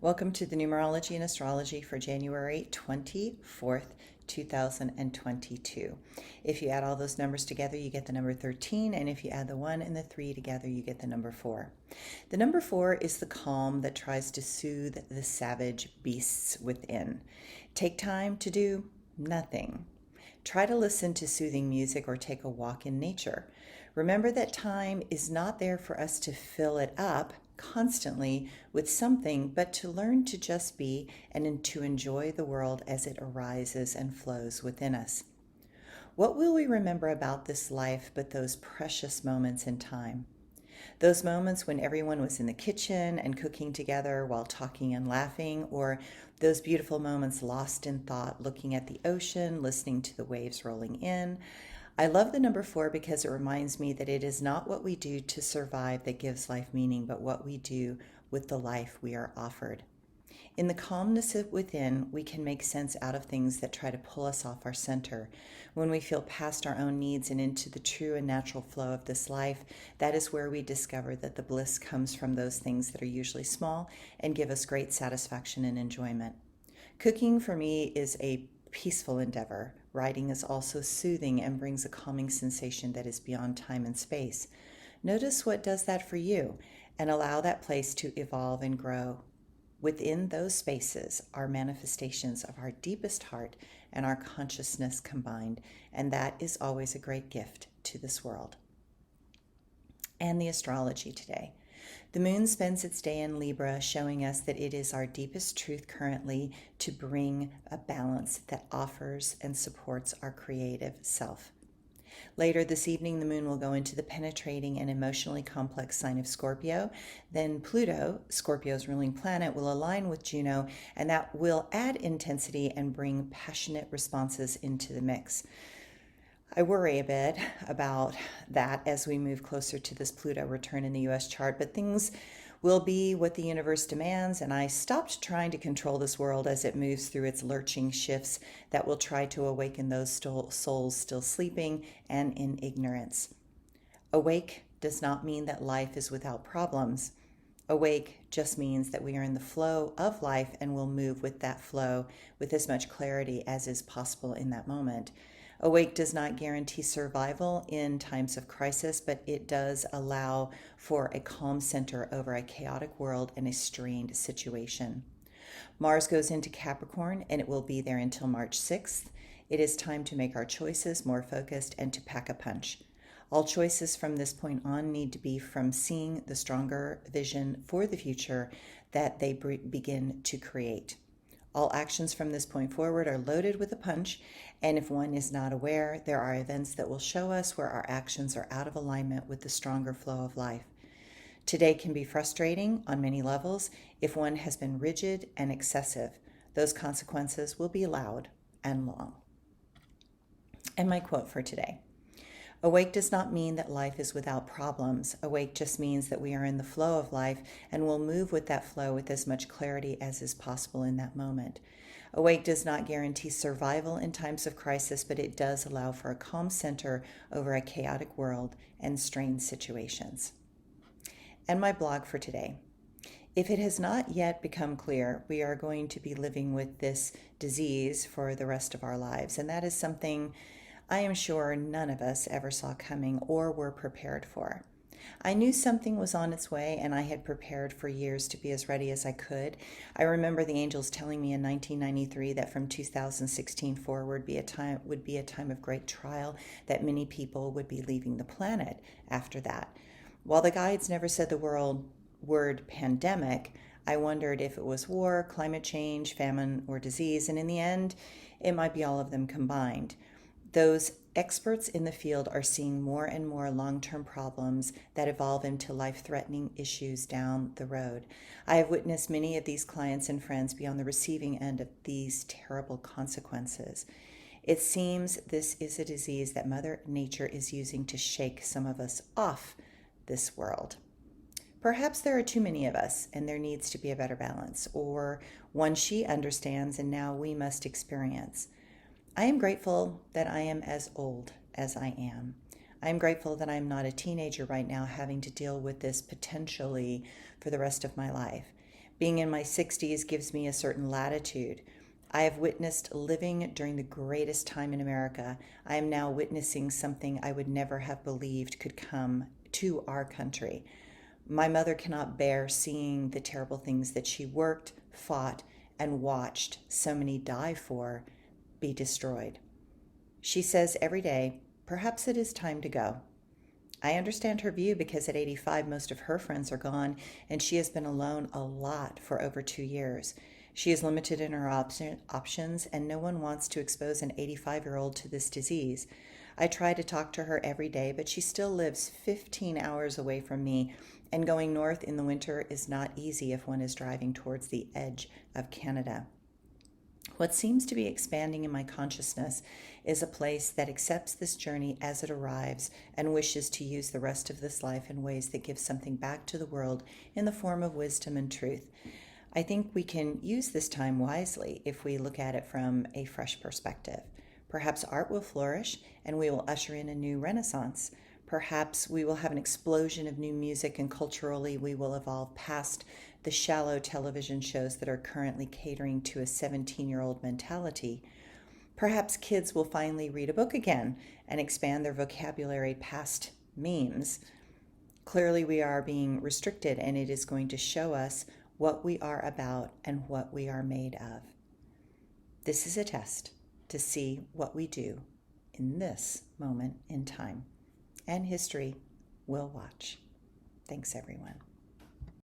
Welcome to the Numerology and Astrology for January 24th, 2022. If you add all those numbers together, you get the number 13, and if you add the 1 and the 3 together, you get the number 4. The number 4 is the calm that tries to soothe the savage beasts within. Take time to do nothing. Try to listen to soothing music or take a walk in nature. Remember that time is not there for us to fill it up constantly with something, but to learn to just be and to enjoy the world as it arises and flows within us. What will we remember about this life but those precious moments in time? Those moments when everyone was in the kitchen and cooking together while talking and laughing, or those beautiful moments lost in thought, looking at the ocean, listening to the waves rolling in. I love the number 4 because it reminds me that it is not what we do to survive that gives life meaning, but what we do with the life we are offered. In the calmness of within, we can make sense out of things that try to pull us off our center. When we feel past our own needs and into the true and natural flow of this life, that is where we discover that the bliss comes from those things that are usually small and give us great satisfaction and enjoyment. Cooking for me is a peaceful endeavor. Writing is also soothing and brings a calming sensation that is beyond time and space. Notice what does that for you and allow that place to evolve and grow. Within those spaces are manifestations of our deepest heart and our consciousness combined, and that is always a great gift to this world. And the astrology today. The moon spends its day in Libra, showing us that it is our deepest truth currently to bring a balance that offers and supports our creative self. Later this evening, the moon will go into the penetrating and emotionally complex sign of Scorpio. Then Pluto, Scorpio's ruling planet, will align with Juno, and that will add intensity and bring passionate responses into the mix. I worry a bit about that as we move closer to this Pluto return in the U.S. chart, but things will be what the universe demands, and I stopped trying to control this world as it moves through its lurching shifts that will try to awaken those souls still sleeping and in ignorance. Awake does not mean that life is without problems. Awake just means that we are in the flow of life and will move with that flow with as much clarity as is possible in that moment. Awake does not guarantee survival in times of crisis, but it does allow for a calm center over a chaotic world and a strained situation. Mars goes into Capricorn, and it will be there until March 6th. It is time to make our choices more focused and to pack a punch. All choices from this point on need to be from seeing the stronger vision for the future that they begin to create. All actions from this point forward are loaded with a punch, and if one is not aware, there are events that will show us where our actions are out of alignment with the stronger flow of life. Today can be frustrating on many levels if one has been rigid and excessive. Those consequences will be loud and long. And my quote for today. Awake does not mean that life is without problems. Awake just means that we are in the flow of life and will move with that flow with as much clarity as is possible in that moment. Awake does not guarantee survival in times of crisis, but it does allow for a calm center over a chaotic world and strained situations. And my blog for today. If it has not yet become clear, we are going to be living with this disease for the rest of our lives, and that is something I am sure none of us ever saw coming or were prepared for. I knew something was on its way, and I had prepared for years to be as ready as I could. I remember the angels telling me in 1993 that from 2016 forward would be a time of great trial, that many people would be leaving the planet after that. While the guides never said the word pandemic, I wondered if it was war, climate change, famine, or disease, and in the end, it might be all of them combined. Those experts in the field are seeing more and more long-term problems that evolve into life-threatening issues down the road. I have witnessed many of these clients and friends be on the receiving end of these terrible consequences. It seems this is a disease that Mother Nature is using to shake some of us off this world. Perhaps there are too many of us, and there needs to be a better balance, or one she understands and now we must experience. I am grateful that I am as old as I am. I am grateful that I'm not a teenager right now having to deal with this potentially for the rest of my life. Being in my 60s gives me a certain latitude. I have witnessed living during the greatest time in America. I am now witnessing something I would never have believed could come to our country. My mother cannot bear seeing the terrible things that she worked, fought, and watched so many die for be destroyed. She says every day, perhaps it is time to go. I understand her view because at 85, most of her friends are gone, and she has been alone a lot for over 2 years. She is limited in her options, and no one wants to expose an 85-year-old to this disease. I try to talk to her every day, but she still lives 15 hours away from me, and going north in the winter is not easy if one is driving towards the edge of Canada. What seems to be expanding in my consciousness is a place that accepts this journey as it arrives and wishes to use the rest of this life in ways that give something back to the world in the form of wisdom and truth. I think we can use this time wisely if we look at it from a fresh perspective. Perhaps art will flourish and we will usher in a new renaissance. Perhaps we will have an explosion of new music, and culturally we will evolve past the shallow television shows that are currently catering to a 17-year-old mentality. Perhaps kids will finally read a book again and expand their vocabulary past memes. Clearly we are being restricted, and it is going to show us what we are about and what we are made of. This is a test to see what we do in this moment in time. And history will watch. Thanks, everyone.